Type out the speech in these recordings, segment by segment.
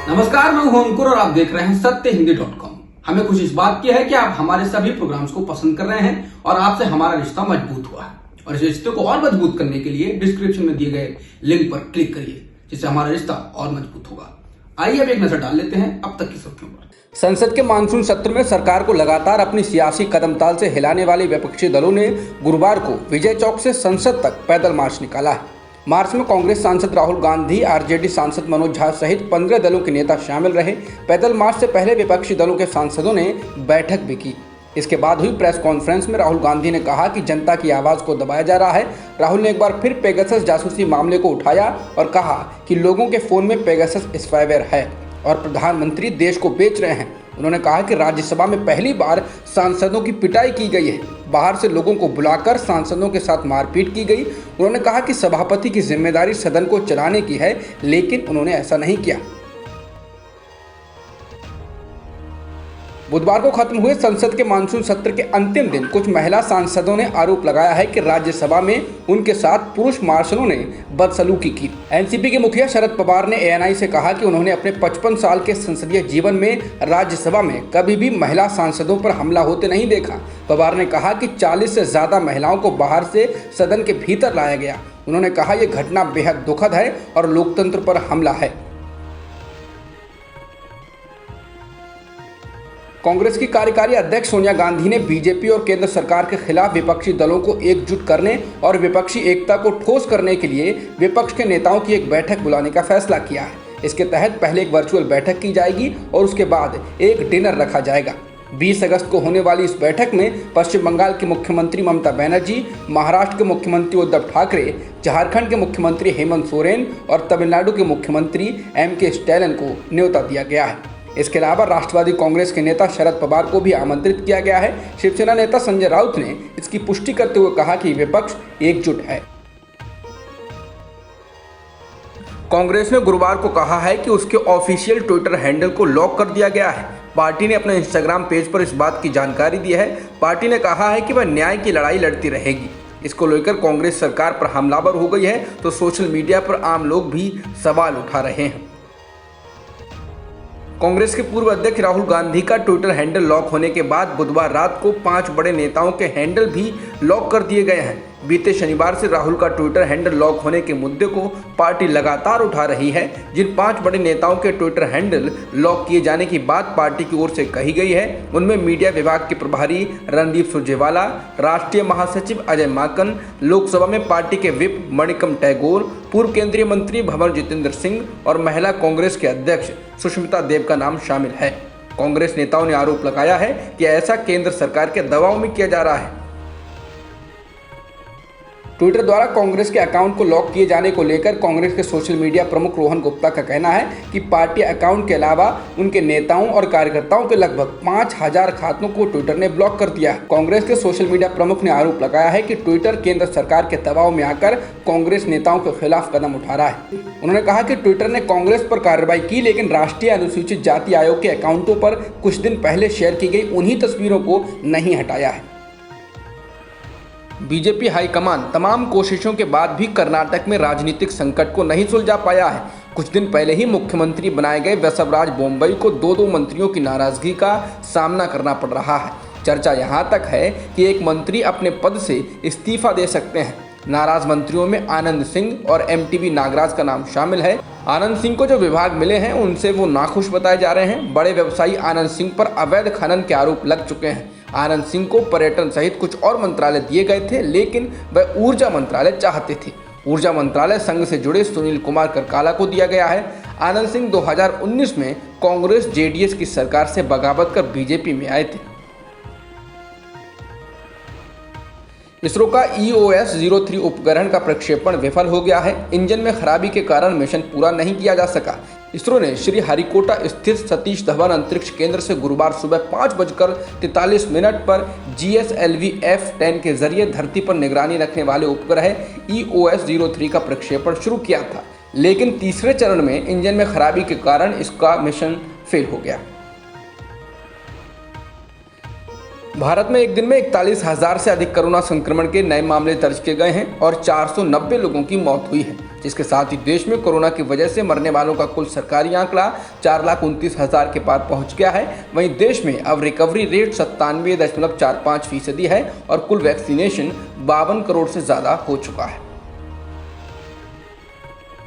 नमस्कार, मैं हूं अंकुर और आप देख रहे हैं सत्यहिंदी.com। हमें खुशी इस बात की है कि आप हमारे सभी प्रोग्राम्स को पसंद कर रहे हैं और आपसे हमारा रिश्ता मजबूत हुआ है। और इस रिश्ते को और मजबूत करने के लिए डिस्क्रिप्शन में दिए गए लिंक पर क्लिक करिए, जिससे हमारा रिश्ता और मजबूत होगा। आइए अब एक नजर डाल लेते हैं अब तक की सुर्खियों पर। संसद के मानसून सत्र में सरकार को लगातार अपनी सियासी कदमताल से हिलाने वाले विपक्षी दलों ने गुरुवार को विजय चौक से संसद तक पैदल मार्च निकाला है। मार्च में कांग्रेस सांसद राहुल गांधी, आरजेडी सांसद मनोज झा सहित 15 दलों के नेता शामिल रहे। पैदल मार्च से पहले विपक्षी दलों के सांसदों ने बैठक भी की। इसके बाद हुई प्रेस कॉन्फ्रेंस में राहुल गांधी ने कहा कि जनता की आवाज को दबाया जा रहा है। राहुल ने एक बार फिर पेगासस जासूसी मामले को उठाया और कहा कि लोगों के फोन में पेगासस स्पाईवेयर है और प्रधानमंत्री देश को बेच रहे हैं। उन्होंने कहा कि राज्यसभा में पहली बार सांसदों की पिटाई की गई है। बाहर से लोगों को बुलाकर सांसदों के साथ मारपीट की गई। उन्होंने कहा कि सभापति की जिम्मेदारी सदन को चलाने की है, लेकिन उन्होंने ऐसा नहीं किया। बुधवार को खत्म हुए संसद के मानसून सत्र के अंतिम दिन कुछ महिला सांसदों ने आरोप लगाया है कि राज्यसभा में उनके साथ पुरुष मार्शलों ने बदसलूकी की। एनसीपी के मुखिया शरद पवार ने एएनआई से कहा कि उन्होंने अपने 55 साल के संसदीय जीवन में राज्यसभा में कभी भी महिला सांसदों पर हमला होते नहीं देखा। पवार ने कहा कि 40 से ज्यादा महिलाओं को बाहर से सदन के भीतर लाया गया। उन्होंने कहा यह घटना बेहद दुखद है और लोकतंत्र पर हमला है। कांग्रेस की कार्यकारी अध्यक्ष सोनिया गांधी ने बीजेपी और केंद्र सरकार के खिलाफ विपक्षी दलों को एकजुट करने और विपक्षी एकता को ठोस करने के लिए विपक्ष के नेताओं की एक बैठक बुलाने का फैसला किया है। इसके तहत पहले एक वर्चुअल बैठक की जाएगी और उसके बाद एक डिनर रखा जाएगा। 20 अगस्त को होने वाली इस बैठक में पश्चिम बंगाल की मुख्यमंत्री ममता बनर्जी, महाराष्ट्र के मुख्यमंत्री उद्धव ठाकरे, झारखंड के मुख्यमंत्री हेमंत सोरेन और तमिलनाडु के मुख्यमंत्री एमके स्टैलिन को न्योता दिया गया है। इसके अलावा राष्ट्रवादी कांग्रेस के नेता शरद पवार को भी आमंत्रित किया गया है। शिवसेना नेता संजय राउत ने इसकी पुष्टि करते हुए कहा कि विपक्ष एकजुट है। कांग्रेस ने गुरुवार को कहा है कि उसके ऑफिशियल ट्विटर हैंडल को लॉक कर दिया गया है। पार्टी ने अपने इंस्टाग्राम पेज पर इस बात की जानकारी दी है। पार्टी ने कहा है कि वह न्याय की लड़ाई लड़ती रहेगी। इसको लेकर कांग्रेस सरकार पर हमलावर हो गई है तो सोशल मीडिया पर आम लोग भी सवाल उठा रहे हैं। कांग्रेस के पूर्व अध्यक्ष राहुल गांधी का ट्विटर हैंडल लॉक होने के बाद बुधवार रात को 5 बड़े नेताओं के हैंडल भी लॉक कर दिए गए हैं। बीते शनिवार से राहुल का ट्विटर हैंडल लॉक होने के मुद्दे को पार्टी लगातार उठा रही है। जिन 5 बड़े नेताओं के ट्विटर हैंडल लॉक किए जाने की बात पार्टी की ओर से कही गई है, उनमें मीडिया विभाग के प्रभारी रणदीप सुरजेवाला, राष्ट्रीय महासचिव अजय माकन, लोकसभा में पार्टी के विप मणिकम टैगोर, पूर्व केंद्रीय मंत्री भंवर जितेंद्र सिंह और महिला कांग्रेस के अध्यक्ष सुष्मिता देव का नाम शामिल है। कांग्रेस नेताओं ने आरोप लगाया है कि ऐसा केंद्र सरकार के दबाव में किया जा रहा है। ट्विटर द्वारा कांग्रेस के अकाउंट को लॉक किए जाने को लेकर कांग्रेस के सोशल मीडिया प्रमुख रोहन गुप्ता का कहना है कि पार्टी अकाउंट के अलावा उनके नेताओं और कार्यकर्ताओं के लगभग 5000 खातों को ट्विटर ने ब्लॉक कर दिया है। कांग्रेस के सोशल मीडिया प्रमुख ने आरोप लगाया है कि ट्विटर केंद्र सरकार के दबाव में आकर कांग्रेस नेताओं के खिलाफ कदम उठा रहा है। उन्होंने कहा कि ट्विटर ने कांग्रेस पर कार्रवाई की, लेकिन राष्ट्रीय अनुसूचित जाति आयोग के अकाउंटों पर कुछ दिन पहले शेयर की गई उन्हीं तस्वीरों को नहीं हटाया है। बीजेपी हाईकमान तमाम कोशिशों के बाद भी कर्नाटक में राजनीतिक संकट को नहीं सुलझा पाया है। कुछ दिन पहले ही मुख्यमंत्री बनाए गए बसवराज बोम्मई को 2 मंत्रियों की नाराजगी का सामना करना पड़ रहा है। चर्चा यहाँ तक है कि एक मंत्री अपने पद से इस्तीफा दे सकते हैं। नाराज मंत्रियों में आनंद सिंह और एमटीबी नागराज का नाम शामिल है। आनंद सिंह को जो विभाग मिले हैं उनसे वो नाखुश बताए जा रहे हैं। बड़े व्यवसायी आनंद सिंह पर अवैध खनन के आरोप लग चुके हैं। आनंद सिंह को पर्यटन सहित कुछ और मंत्रालय दिए गए थे, लेकिन वह ऊर्जा मंत्रालय चाहते थे। ऊर्जा मंत्रालय संघ से जुड़े सुनील कुमार करकाला को दिया गया है। आनंद सिंह 2019 में कांग्रेस जेडीएस की सरकार से बगावत कर बीजेपी में आए थे। इसरो का EOS-03 उपग्रहण का प्रक्षेपण विफल हो गया है। इंजन में खराबी के कारण मिशन पूरा नहीं किया जा सका। इसरो ने श्री हरिकोटा स्थित सतीश धवन अंतरिक्ष केंद्र से गुरुवार सुबह 5:43 पर GSLV F10 के जरिए धरती पर निगरानी रखने वाले उपग्रह EOS-03 का प्रक्षेपण शुरू किया था, लेकिन तीसरे चरण में इंजन में खराबी के कारण इसका मिशन फेल हो गया। भारत में एक दिन में 41,000 से अधिक कोरोना संक्रमण के नए मामले दर्ज किए गए हैं और 490 लोगों की मौत हुई है। जिसके साथ ही देश में कोरोना की वजह से मरने वालों का कुल सरकारी आंकड़ा 4,29,000 के पार पहुंच गया है। वहीं देश में अब रिकवरी रेट 97.45% है और कुल वैक्सीनेशन 52 करोड़ से ज़्यादा हो चुका है।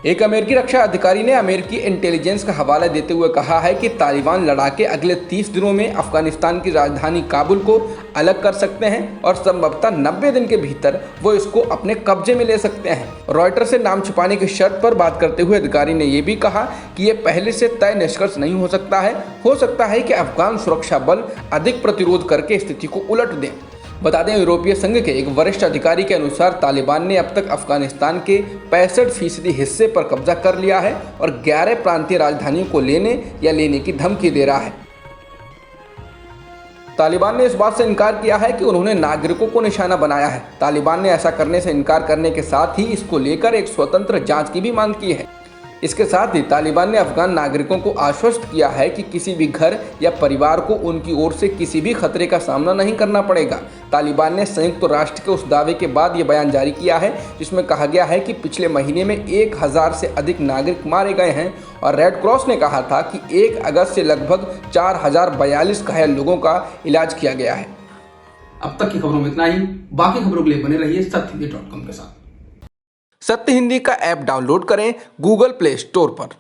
एक अमेरिकी रक्षा अधिकारी ने अमेरिकी इंटेलिजेंस का हवाला देते हुए कहा है कि तालिबान लड़ाके अगले 30 दिनों में अफगानिस्तान की राजधानी काबुल को अलग कर सकते हैं और संभवतः 90 दिन के भीतर वो इसको अपने कब्जे में ले सकते हैं। रॉयटर से नाम छुपाने की शर्त पर बात करते हुए अधिकारी ने यह भी कहा कि ये पहले से तय निष्कर्ष नहीं हो सकता है कि अफगान सुरक्षा बल अधिक प्रतिरोध करके स्थिति को उलट दें। बता दें, यूरोपीय संघ के एक वरिष्ठ अधिकारी के अनुसार तालिबान ने अब तक अफगानिस्तान के 65% हिस्से पर कब्जा कर लिया है और 11 प्रांतीय राजधानियों को लेने की धमकी दे रहा है। तालिबान ने इस बात से इनकार किया है कि उन्होंने नागरिकों को निशाना बनाया है। तालिबान ने ऐसा करने से इनकार करने के साथ ही इसको लेकर एक स्वतंत्र जांच की भी मांग की है। इसके साथ ही तालिबान ने अफगान नागरिकों को आश्वस्त किया है कि किसी भी घर या परिवार को उनकी ओर से किसी भी खतरे का सामना नहीं करना पड़ेगा। तालिबान ने संयुक्त राष्ट्र के उस दावे के बाद ये बयान जारी किया है जिसमें कहा गया है कि पिछले महीने में 1000 से अधिक नागरिक मारे गए हैं और रेड क्रॉस ने कहा था कि 1 अगस्त से लगभग 4042 घायल लोगों का इलाज किया गया है। अब तक की खबरों में इतना ही। बाकी खबरों के लिए बने रहिए सत्यहिंदी.com के साथ। सत्य हिंदी का ऐप डाउनलोड करें गूगल प्ले स्टोर पर।